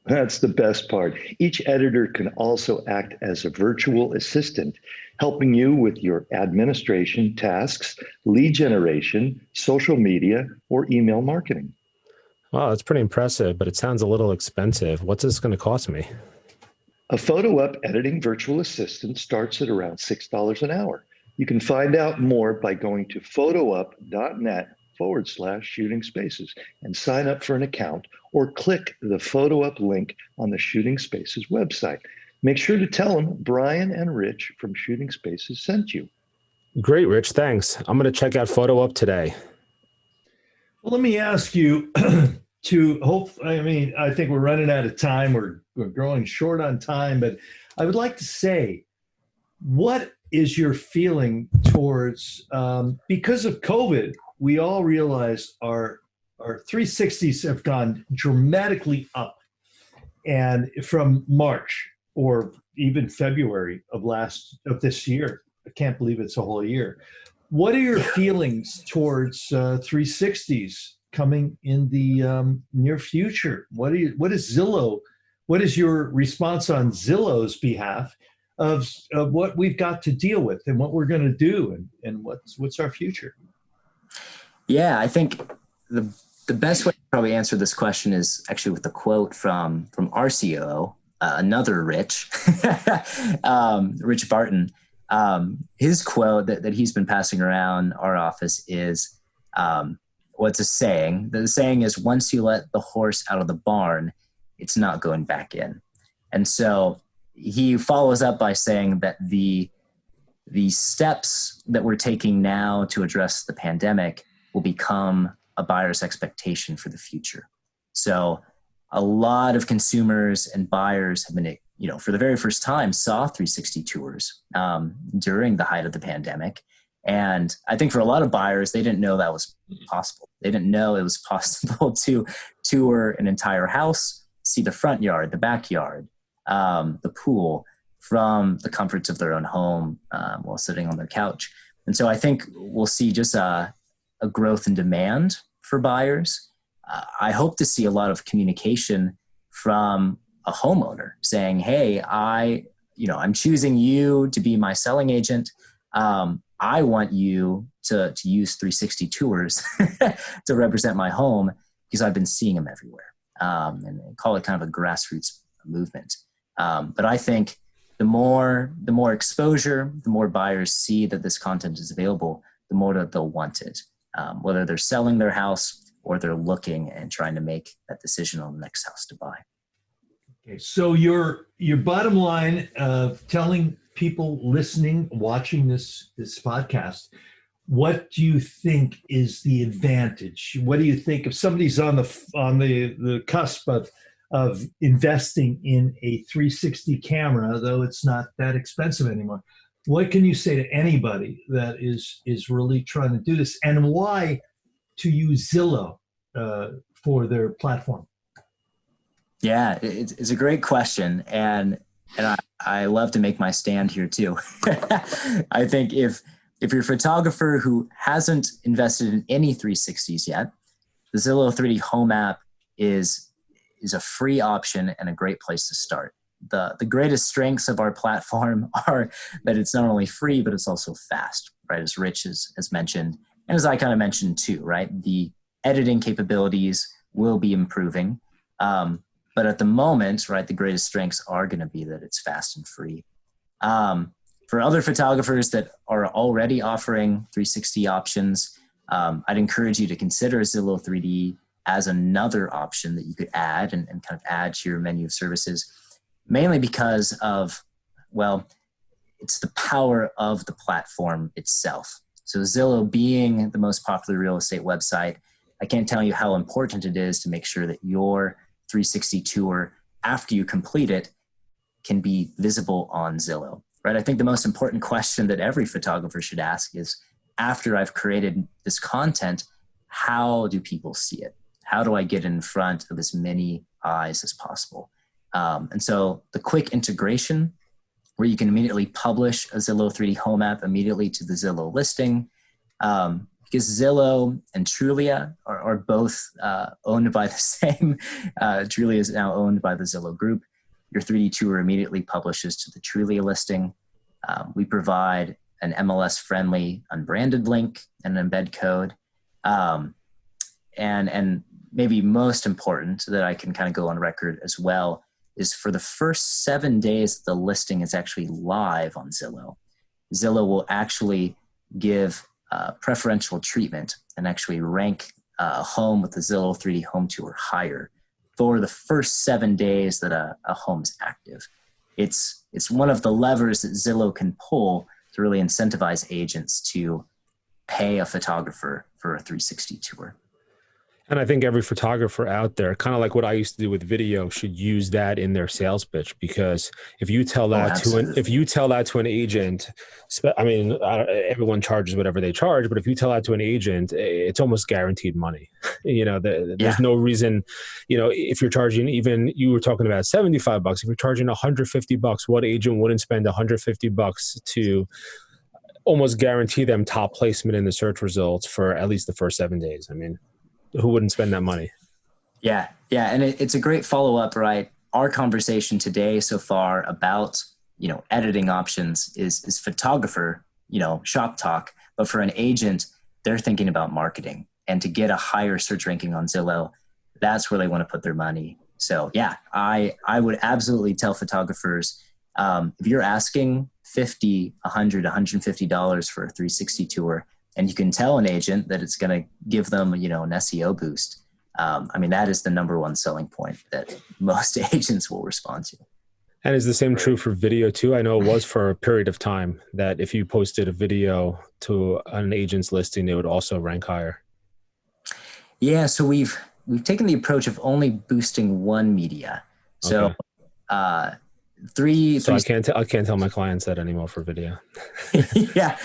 That's the best part. Each editor can also act as a virtual assistant, helping you with your administration tasks, lead generation, social media, or email marketing. Wow, that's pretty impressive, but it sounds a little expensive. What's this going to cost me? A PhotoUp editing virtual assistant starts at around $6 an hour. You can find out more by going to photoup.net/shooting spaces and sign up for an account, or click the PhotoUp link on the Shooting Spaces website. Make sure to tell them Brian and Rich from Shooting Spaces sent you. Great, Rich. Thanks. I'm going to check out PhotoUp today. Well, let me ask you I think we're running out of time. We're growing short on time, but I would like to say, what is your feeling towards, because of COVID, we all realized our 360s have gone dramatically up, and from March or even February of this year. I can't believe it's a whole year. What are your feelings towards 360s coming in the near future? What is your response on Zillow's behalf of what we've got to deal with and what we're going to do, and what's our future? Yeah, I think the best way to probably answer this question is actually with a quote from our COO, another Rich, Rich Barton. His quote that he's been passing around our office is, what's a saying? The saying is, once you let the horse out of the barn, it's not going back in. And so he follows up by saying that the steps that we're taking now to address the pandemic will become a buyer's expectation for the future. So a lot of consumers and buyers have been, for the very first time, saw 360 tours during the height of the pandemic. And I think for a lot of buyers, they didn't know that was possible. They didn't know it was possible to tour an entire house, see the front yard, the backyard, the pool from the comforts of their own home while sitting on their couch. And so I think we'll see just a growth in demand for buyers. I hope to see a lot of communication from a homeowner saying, hey, I'm choosing you to be my selling agent. I want you to use 360 tours to represent my home because I've been seeing them everywhere, and call it kind of a grassroots movement. But I think the more exposure, the more buyers see that this content is available, the more that they'll want it, whether they're selling their house or they're looking and trying to make that decision on the next house to buy. Okay, so your bottom line of telling people listening, watching this podcast, what do you think is the advantage? What do you think if somebody's on the cusp of investing in a 360 camera, though it's not that expensive anymore? What can you say to anybody that is really trying to do this, and why to use Zillow for their platform? Yeah, it's a great question. And I love to make my stand here too. I think if you're a photographer who hasn't invested in any 360s yet, the Zillow 3D Home app is a free option and a great place to start. The greatest strengths of our platform are that it's not only free, but it's also fast, right? As Rich has mentioned, and as I kind of mentioned too, right? The editing capabilities will be improving. But at the moment, right, the greatest strengths are going to be that it's fast and free. For other photographers that are already offering 360 options, I'd encourage you to consider Zillow 3D as another option that you could add and kind of add to your menu of services, mainly because of, well, it's the power of the platform itself. So Zillow being the most popular real estate website, I can't tell you how important it is to make sure that your 360 tour, after you complete it, can be visible on Zillow, right? I think the most important question that every photographer should ask is, after I've created this content, how do people see it? How do I get in front of as many eyes as possible? And so the quick integration where you can immediately publish a Zillow 3D Home app immediately to the Zillow listing, because Zillow and Trulia are both owned by the same. Trulia is now owned by the Zillow group. Your 3D tour immediately publishes to the Trulia listing. We provide an MLS-friendly unbranded link and an embed code. And maybe most important that I can kind of go on record as well is for the first 7 days the listing is actually live on Zillow. Zillow will actually give preferential treatment and actually rank a home with the Zillow 3D Home Tour higher for the first 7 days that a home is active. It's one of the levers that Zillow can pull to really incentivize agents to pay a photographer for a 360 tour. And I think every photographer out there, kind of like what I used to do with video, should use that in their sales pitch. Because if you tell that to an agent, I mean, everyone charges whatever they charge, but if you tell that to an agent, it's almost guaranteed money. There's no reason, if you're charging, even you were talking about $75, if you're charging $150, what agent wouldn't spend $150 to almost guarantee them top placement in the search results for at least the first 7 days? I mean, who wouldn't spend that money? Yeah. And it's a great follow-up, right? Our conversation today so far about, editing options is photographer, shop talk. But for an agent, they're thinking about marketing. And to get a higher search ranking on Zillow, that's where they want to put their money. So yeah, I would absolutely tell photographers, if you're asking $50, $100, $150 for a 360 tour, and you can tell an agent that it's going to give them, an SEO boost. That is the number one selling point that most agents will respond to. And is the same true for video too? I know it was for a period of time that if you posted a video to an agent's listing, it would also rank higher. Yeah. So we've taken the approach of only boosting one media. So, okay. I can't tell my clients that anymore for video. Yeah.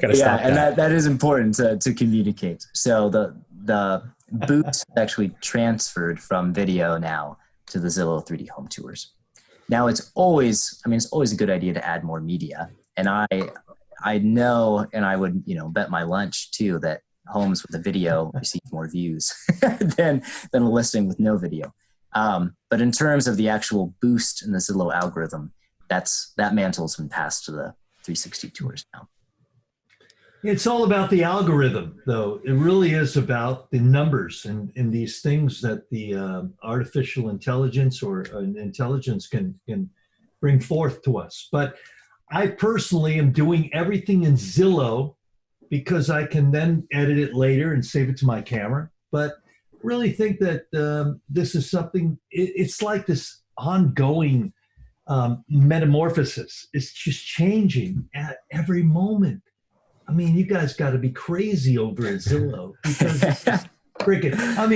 And that is important to communicate. So the boost actually transferred from video now to the Zillow 3D Home Tours. Now it's always a good idea to add more media. And I know, and I would, bet my lunch too, that homes with a video receive more views than a listing with no video. But in terms of the actual boost in the Zillow algorithm, that mantle's been passed to the 360 tours now. It's all about the algorithm, though. It really is about the numbers and these things that the artificial intelligence or intelligence can bring forth to us. But I personally am doing everything in Zillow because I can then edit it later and save it to my camera. But really think that this is something, it's like this ongoing metamorphosis. It's just changing at every moment. I mean, you guys got to be crazy over at Zillow because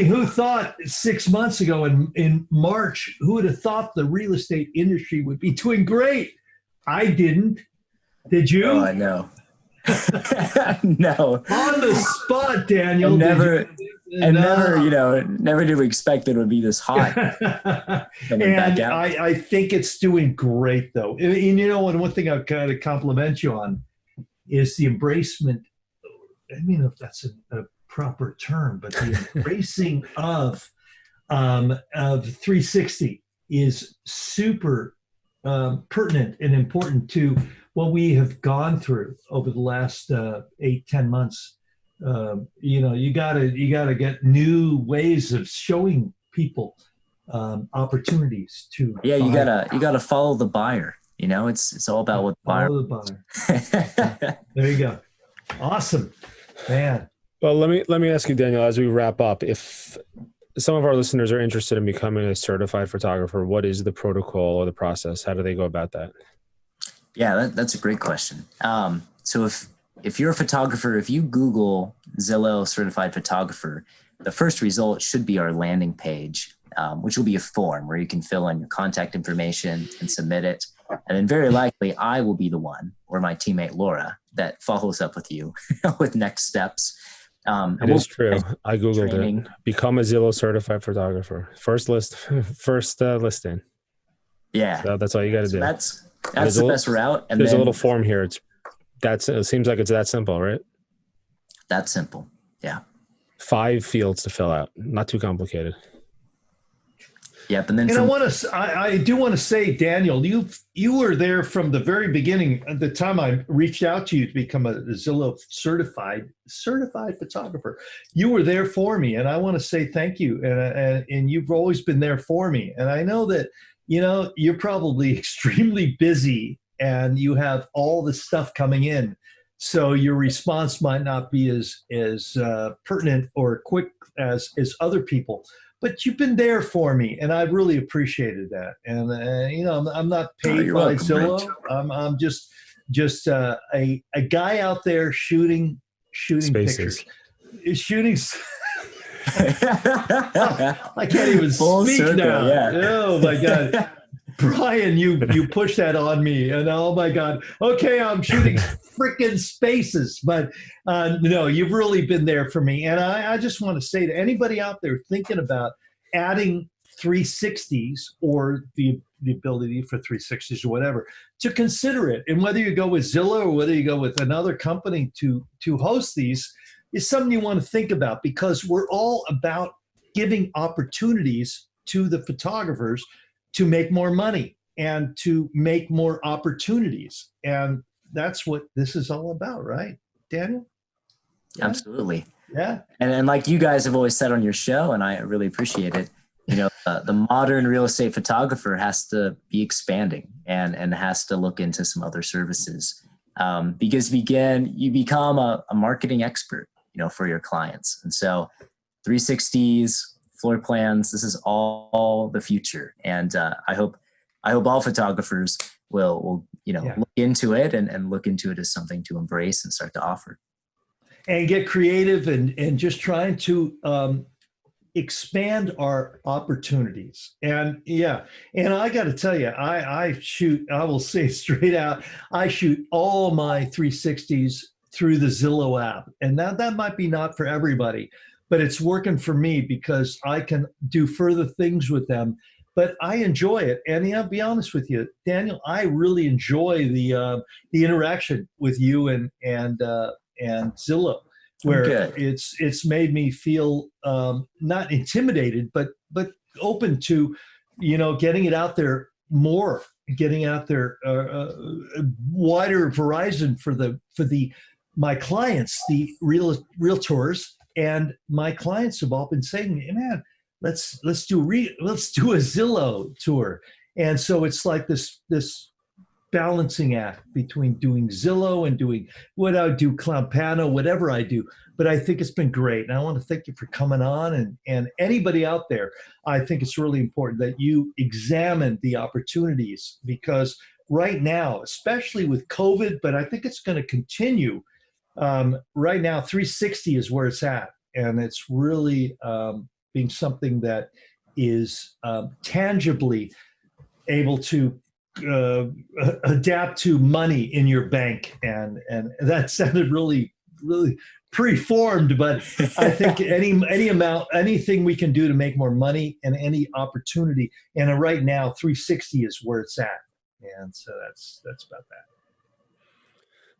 who thought 6 months ago in March, who would have thought the real estate industry would be doing great? I didn't. Did you? Oh, I know. No. On the spot, Daniel. and never did we expect that it would be this hot. And I think it's doing great though. And and one thing I've kind of compliment you on is the embracement. I don't know if that's a proper term, but the embracing of 360 is super pertinent and important to what we have gone through over the last 8-10 months. You gotta get new ways of showing people opportunities to. Yeah, you gotta follow the buyer. It's all about what the buyer. There you go. Awesome, man. Well, let me ask you, Daniel, as we wrap up, if some of our listeners are interested in becoming a certified photographer, what is the protocol or the process? How do they go about that? Yeah, that's a great question. So if you're a photographer, if you Google Zillow Certified Photographer, the first result should be our landing page, which will be a form where you can fill in your contact information and submit it. And then very likely I will be the one, or my teammate Laura, that follows up with you with next steps. It is true. I Googled it. Become a Zillow certified photographer. First listing. Yeah. So that's all you got to do. That's the best route. And there's a little form here. It seems like it's that simple, right? That simple. Yeah. 5 fields to fill out. Not too complicated. Yep. And then I do want to say, Daniel, you were there from the very beginning. At the time I reached out to you to become a Zillow certified photographer, you were there for me, and I want to say thank you. And you've always been there for me. And I know that you're probably extremely busy, and you have all the stuff coming in, so your response might not be as pertinent or quick as other people. But you've been there for me, and I really appreciated that. And I'm not paid by Zillow. I'm just a guy out there shooting Spaces. Pictures, shooting. I can't even Full speak circle, now. yeah. Oh my God, Brian, you pushed that on me, and oh my God. Okay, I'm shooting freaking spaces, but no, you've really been there for me. And I just want to say to anybody out there thinking about adding 360s or the ability for 360s or whatever, to consider it. And whether you go with Zillow or whether you go with another company to host these is something you want to think about, because we're all about giving opportunities to the photographers to make more money and to make more opportunities. And that's what this is all about, right, Daniel? Yeah. Absolutely. Yeah. And like you guys have always said on your show, and I really appreciate it, the modern real estate photographer has to be expanding and has to look into some other services, because you become a marketing expert, for your clients. And so 360s, floor plans, this is all the future. And I hope all photographers will look into it and look into it as something to embrace and start to offer. And get creative and just trying to expand our opportunities. And I got to tell you, I will say straight out, I shoot all my 360s through the Zillow app. And that might be not for everybody, but it's working for me because I can do further things with them. But I enjoy it. And I'll be honest with you, Daniel, I really enjoy the interaction with you and Zillow, where it's made me feel not intimidated, but open to, getting it out there more, getting out there a wider horizon for my clients, the realtors, and my clients have all been saying, hey, man, let's do a Zillow tour. And so it's like this balancing act between doing Zillow and doing what I do, Clampano, whatever I do. But I think it's been great. And I want to thank you for coming on. And anybody out there, I think it's really important that you examine the opportunities, because right now, especially with COVID, but I think it's going to continue. Right now, 360 is where it's at. And it's really being something that is tangibly able to adapt to money in your bank. And that sounded really, really preformed, but I think anything we can do to make more money and any opportunity. And right now, 360 is where it's at. And so that's about that.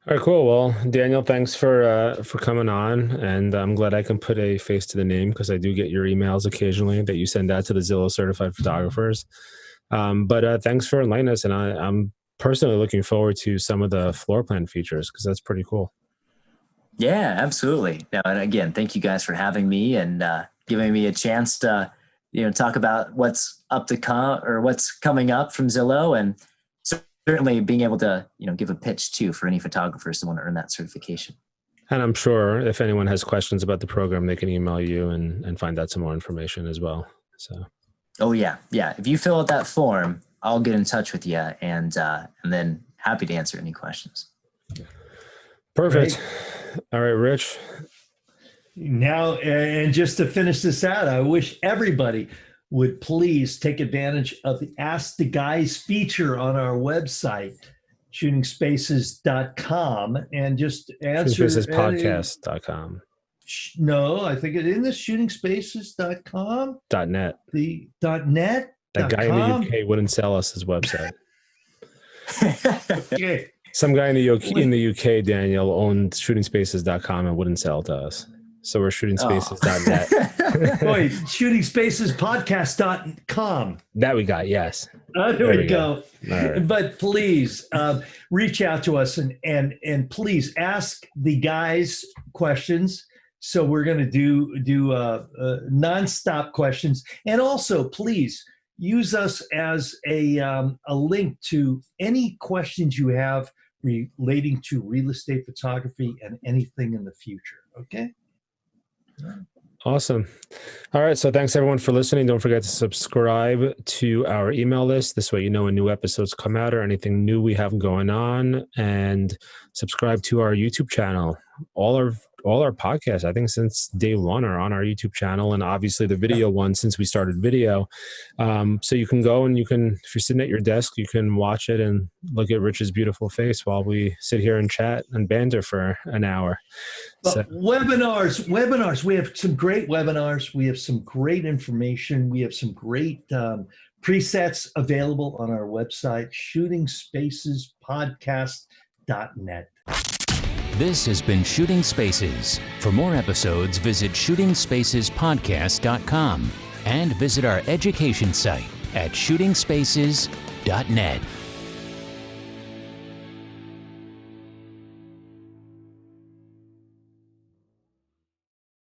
All right, cool. Well, Daniel, thanks for coming on, and I'm glad I can put a face to the name because I do get your emails occasionally that you send out to the Zillow Certified photographers. But thanks for enlightening us, and I'm personally looking forward to some of the floor plan features because that's pretty cool. Yeah, absolutely. Now, and again, thank you guys for having me and giving me a chance to, talk about what's up to come or what's coming up from Zillow, and certainly being able to, give a pitch too for any photographers that want to earn that certification. And I'm sure if anyone has questions about the program, they can email you and find out some more information as well. So. Oh yeah. If you fill out that form, I'll get in touch with you and then happy to answer any questions. Perfect. Great. All right, Rich. Now, and just to finish this out, I wish everybody would please take advantage of the Ask the Guys feature on our website, shootingspaces.com, and just answer. Shootingspacespodcast.com. No, I think it in the shootingspaces.com. .net. The .net. That guy in the UK wouldn't sell us his website. Okay. Some guy in the UK, Daniel, owned shootingspaces.com and wouldn't sell to us. So we're shootingspaces.net. Wait, shootingspacespodcast.com. That we got, yes. There we go. Right. But please reach out to us and please ask the guys questions. So we're going to do nonstop questions, and also please use us as a link to any questions you have relating to real estate photography and anything in the future. Okay. Awesome. All right. So thanks everyone for listening. Don't forget to subscribe to our email list. This way, when new episodes come out or anything new we have going on, and subscribe to our YouTube channel. All our podcasts, I think since day one, are on our YouTube channel, and obviously the video one since we started video. So you can go and if you're sitting at your desk, you can watch it and look at Rich's beautiful face while we sit here and chat and banter for an hour. So. Webinars. We have some great webinars. We have some great information. We have some great presets available on our website, shootingspacespodcast.net. This has been Shooting Spaces. For more episodes, visit shootingspacespodcast.com and visit our education site at shootingspaces.net.